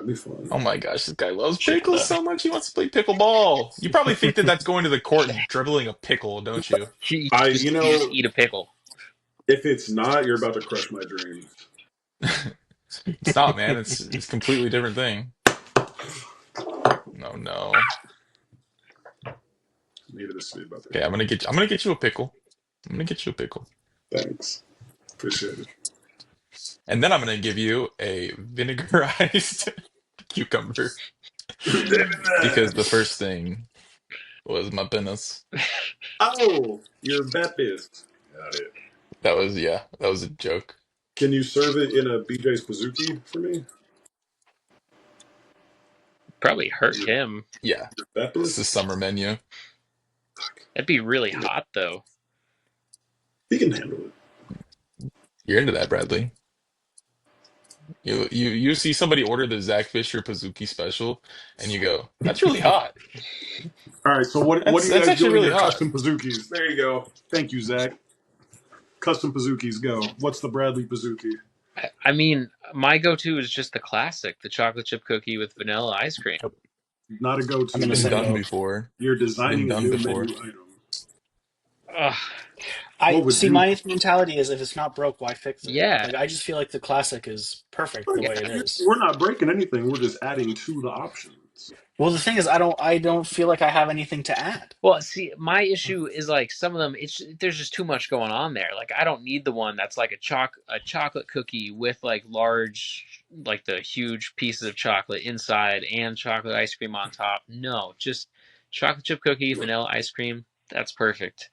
be fun. Oh my gosh, this guy loves Shit, pickles so much. He wants to play pickleball. You probably think that that's going to the court and dribbling a pickle, don't you? you You just know, eat a pickle. if it's not, you're about to crush my dreams. It's not, man. It's a completely different thing. No, no. Needed this to be about Okay, I'm gonna get you a pickle. I'm gonna get you a pickle, Thanks. Appreciate it. and then I'm gonna give you a vinegarized cucumber because the first thing was my penis. Oh, you're Baptist. Got it. That was a joke. Can you serve it in a BJ's Pizookie for me? Probably hurt him. Yeah, it's the Peppers. summer menu. That'd be really hot though. He can handle it. You're into that, Bradley. You see somebody order the Zach Fisher Pizookie special, and you go, "That's really hot. All right. So what are you That's guys actually doing really your hot." custom Pizookies? There you go. Thank you, Zach. Custom Pizookies go. What's the Bradley Pizookie? I mean, my go-to is just the classic, the chocolate chip cookie with vanilla ice cream. Yep. Not a I'm go-to, in the Been same man. done boat. before. You're Been designing a done new before. menu item. Ugh, What I would see. you? My mentality is if it's not broke, why fix it? yeah. Like I just feel like the classic is perfect the way it is. We're not breaking anything. We're just adding to the options. Well, the thing is, I don't feel like I have anything to add. Well, see, my issue is like some of them. There's just too much going on there. Like I don't need the one that's like a chocolate cookie with like large, like the huge pieces of chocolate inside and chocolate ice cream on top. No, just chocolate chip cookie, vanilla ice cream. That's perfect.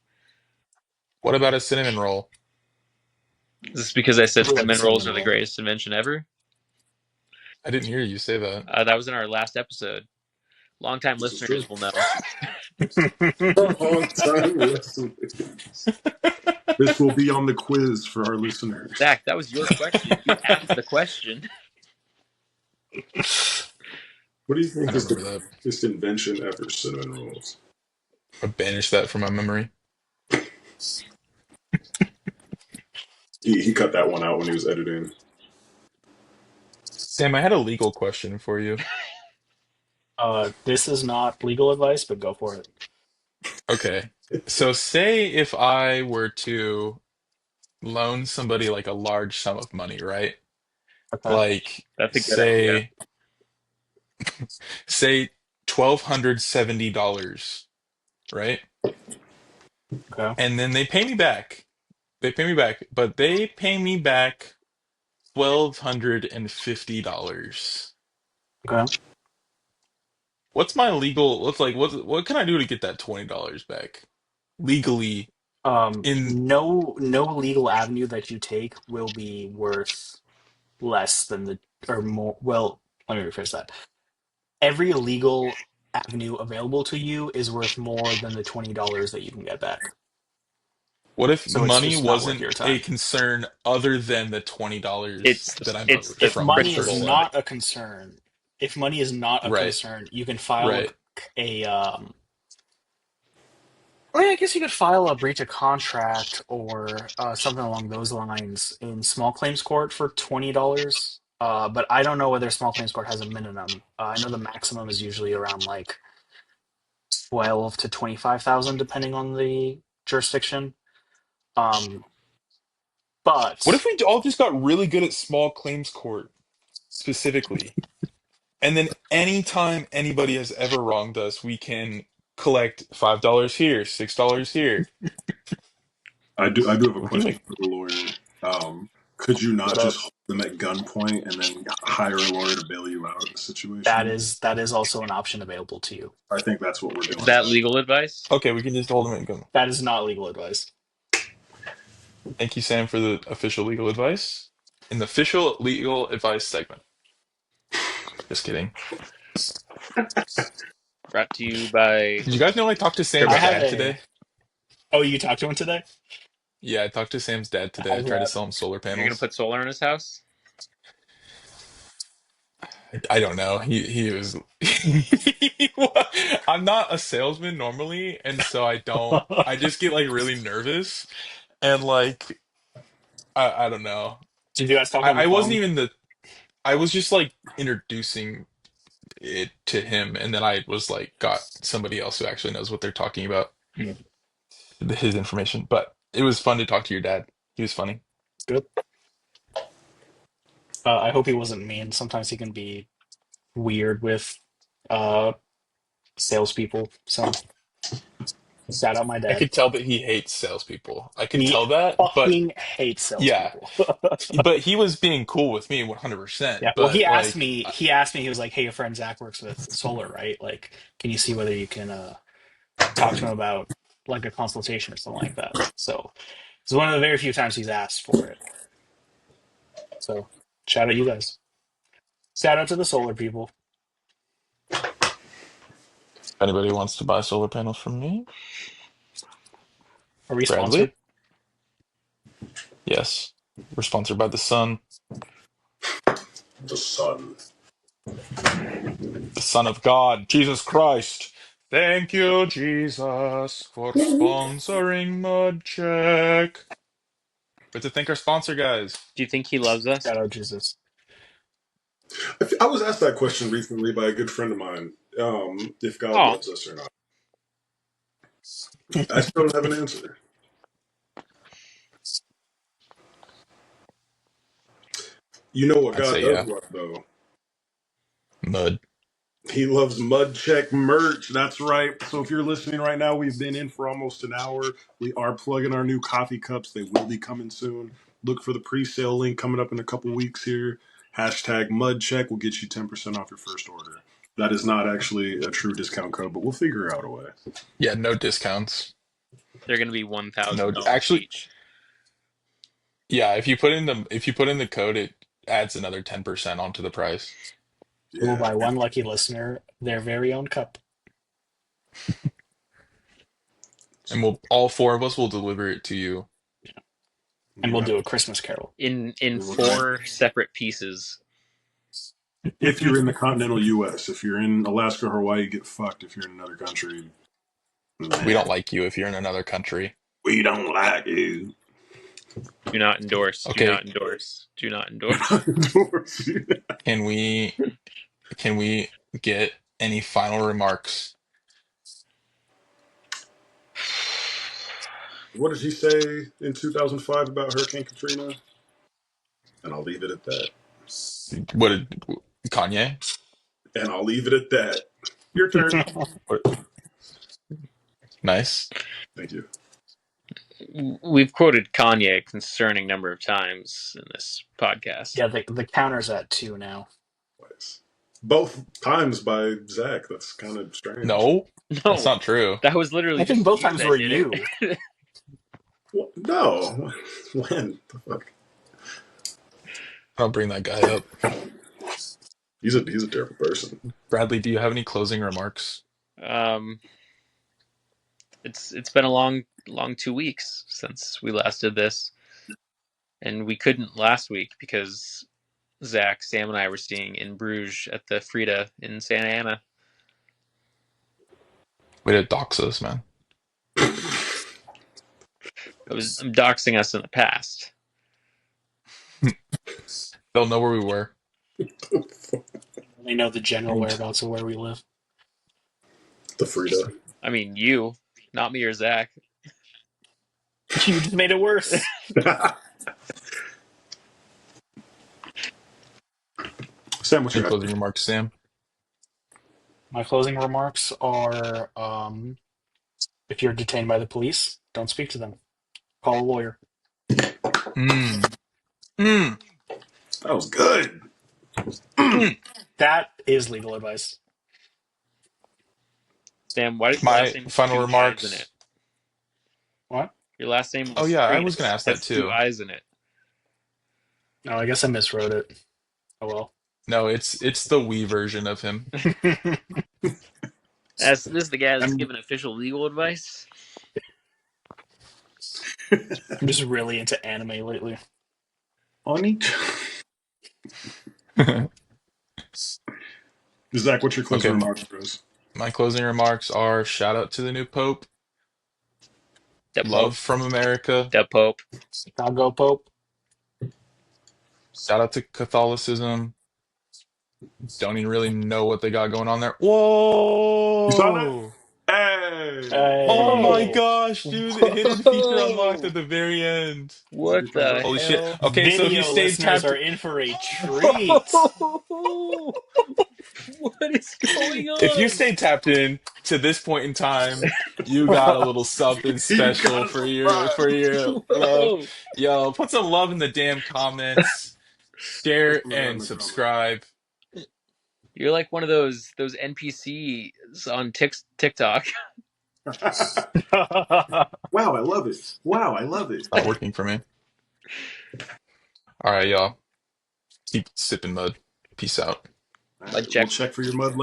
What about a cinnamon roll? Is this because I I said do like a cinnamon rolls cinnamon are the roll. greatest invention ever? I didn't hear you say that. That was in our last episode. Longtime This is true. listeners will know. Long time listeners. This will be on the quiz for our listeners. Zach, that was your question. You asked the question. What do you I think don't is the remember that. greatest invention ever? Cinnamon rolls. I banished that from my memory. He cut that one out when he was editing. Sam, I had a legal question for you. This is not legal advice, but go for it. Okay. So say if I were to loan somebody like a large sum of money, right? Okay. Like That's a good idea. say $1,270, right? Okay. And then they pay me back. They pay me back, but they pay me back $1,250. Okay. What's my legal, what's like what can I do to get that $20 back? Legally in No legal avenue that you take will be worth less than the or more. Well, let me rephrase that. Every legal avenue available to you is worth more than the $20 that you can get back. what if So it's money just not worth wasn't your a time. concern other than the $20 It's that I'm it's owed the If from money the is principle of person? it. not a concern, if money is not a Right, concern, you can file right. a I guess you could file a breach of contract or something along those lines in small claims court for $20. But I don't know whether small claims court has a minimum. I know the maximum is usually around like 12 to 25,000, depending on the jurisdiction. Um, What but if we all just got really good at small claims court specifically? And then anytime anybody has ever wronged us, we can collect $5 here, $6 here. I do have a We can question make for the lawyer. Could you not what just up? hold them at gunpoint and then hire a lawyer to bail you out of the That situation? is that is also an option available to you. I think that's what we're Is doing. that legal advice? Okay, we can just hold them and go. That is not legal advice. Thank you, Sam, for the official legal advice. In the official legal advice segment. Just kidding. Brought to you by Did you guys know I talked to Sam's I have dad TurboTax. a. today? Oh, you talked to him today? Yeah, I talked to Sam's dad today. I How's tried to that? sell him solar You're gonna panels. put solar in his house? I don't know. He was. I'm not a salesman normally, and so I don't. I just get like really nervous, and like I don't know. Did you guys talk I on the I wasn't phone? even the. I was just like introducing it to him, and then I was like got somebody else who actually knows what they're talking about, Hmm, his information. But it was fun to talk to your dad. He was funny. good. I hope he wasn't mean. Sometimes he can be weird with uh salespeople. So shout out my I dad. could tell that he hates salespeople. I could He tell that, but fucking hates yeah, salespeople. but he was being cool with me 100%. Yeah. Well, he But asked like, me. He asked me. He was like, "Hey, your friend Zach works with solar, right? Like, can you see whether you can talk to him about like a consultation or something like that?" So it's one of the very few times he's asked for it. So shout out you guys. Shout out to the solar people. If anybody wants to buy solar panels from me, Are we sponsored? Bradley? Yes. We're sponsored by the sun, The sun. the Son of God, Jesus Christ. Thank you, Jesus, for sponsoring Mud Check. We have to thank our sponsor, guys. Do you think he loves us? Shout out Jesus. I was asked that question recently by a good friend of mine, if God Oh, loves us or not. I still don't have an answer. You know what I'd God say does yeah. love, though? Mud. He loves Mud Check merch. That's right. So if you're listening right now, we've been in for almost an hour. We are plugging our new coffee cups. They will be coming soon. Look for the pre-sale link coming up in a couple weeks here. Hashtag Mud Check will get you 10% off your first order. That is not actually a true discount code, but we'll figure out a way. Yeah, no discounts. they're going to be No, $1,000 actually, each. yeah, if you put in the code, it adds another 10% onto the price. We will Yeah. buy one lucky listener their very own cup. And we'll all four of us will deliver it to you. And we'll do a Christmas carol. In 4 separate pieces. If you're in the continental U.S., if you're in Alaska or Hawaii, get fucked. If you're in another country, We don't like you if you're in another country. we don't like you. Do not endorse. Do Okay, not endorse. Do not endorse. can we get any final remarks? What did he say in 2005 about Hurricane Katrina? And I'll leave it at that. What did Kanye? And I'll leave it at that. Your turn. What, nice. Thank you. We've quoted Kanye a concerning number of times in this podcast. Yeah, the counter's at 2 now. Nice. Both times by Zach. That's kind of strange. No, No, that's not true. that was literally I think just both you times that were did you. it. Well, no. When? The fuck? I'll bring that guy up. He's a terrible person. Bradley, do you have any closing remarks? It's been a long 2 weeks since we last did this, and we couldn't last week because Zach, Sam, and I were staying in Bruges at the Frida in Santa Ana. Way to dox us, man. I'm doxing us in the past. They'll know where we were. They know the general And- whereabouts of where we live. The Frida. I mean, you, not me or Zach. You just made it worse. Sam, what's Any your closing remarks, Sam? My closing remarks are if you're detained by the police, don't speak to them. Call a lawyer. Mm. That was good. That is legal advice. Sam, why did your My last name have final 2 remarks. eyes in it? What? Your last name was Oh, yeah, I straight. was gonna ask Has that 2 too. eyes in it. Oh, I guess I miswrote it. Oh well. No, it's the Wii version of him. This is the guy that's I'm- giving official legal advice. I'm just really into anime lately. Oni. Zach, what's your closing Okay. remarks, Chris? My closing remarks are shout out to the new Pope. The Love Pope. from America. The Pope. Chicago Pope. Shout out to Catholicism. Don't even really know what they got going on there. Whoa! You saw that? Hey! Oh my Hey. gosh, dude! The hidden feature unlocked at the very end. What the Holy hell? shit. Okay, so if Video you stayed listeners tapped. are in for a treat. What is going on? If you stay tapped in to this point in time, you got a little something special for your Whoa. love. Yo, put some love in the damn comments. Share Put some love in and the subscribe. You're like one of those NPCs on TikTok. Wow, I love it. Wow, I love it. It's not working for me. All right, y'all. Keep sipping mud. Peace out. All right, Mud check. we'll check for your mud later.